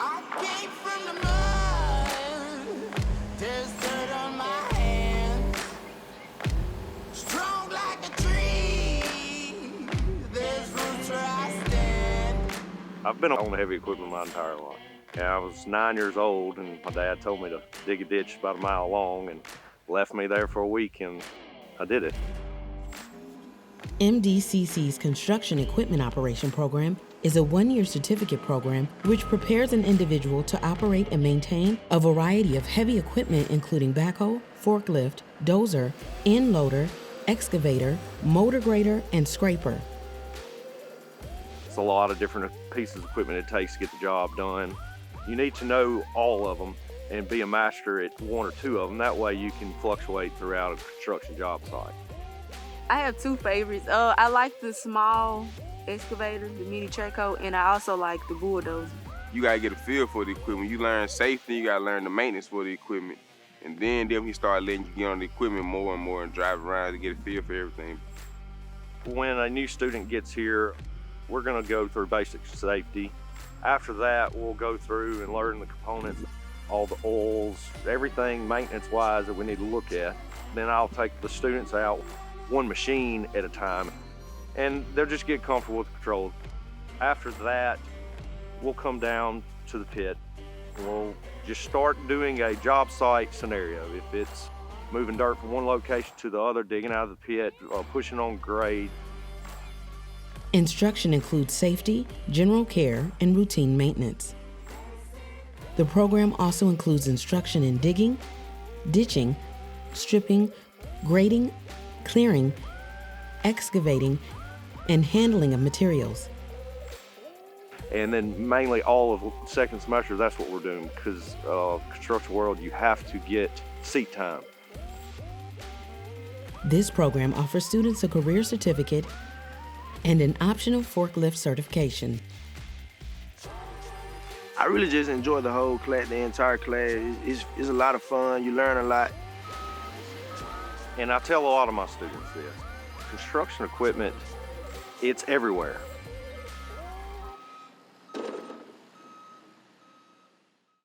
I came from the mud, there's dirt on my hands. Strong like a tree, there's roots where I stand. I've been on heavy equipment my entire life. Yeah, I was 9 years old, and my dad told me to dig a ditch about a mile long and left me there for a week, and I did it. MDCC's Construction Equipment Operation Program is a one-year certificate program which prepares an individual to operate and maintain a variety of heavy equipment including backhoe, forklift, dozer, end loader, excavator, motor grader, and scraper. It's a lot of different pieces of equipment it takes to get the job done. You need to know all of them and be a master at one or two of them. That way you can fluctuate throughout a construction job site. I have two favorites. I like the small excavator, the mini track hoe, and I also like the bulldozer. You gotta get a feel for the equipment. You learn safety, you gotta learn the maintenance for the equipment. And then he start letting you get on the equipment more and more and drive around to get a feel for everything. When a new student gets here, we're gonna go through basic safety. After that, we'll go through and learn the components, all the oils, everything maintenance-wise that we need to look at. Then I'll take the students out one machine at a time, and they'll just get comfortable with the controls. After that, we'll come down to the pit. We'll just start doing a job site scenario. If it's moving dirt from one location to the other, digging out of the pit, pushing on grade. Instruction includes safety, general care, and routine maintenance. The program also includes instruction in digging, ditching, stripping, grading, clearing, excavating, and handling of materials. And then mainly all of second semester, that's what we're doing, because construction world, you have to get seat time. This program offers students a career certificate and an optional forklift certification. I really just enjoy the whole class, the entire class. It's a lot of fun. You learn a lot. And I tell a lot of my students this, construction equipment, it's everywhere.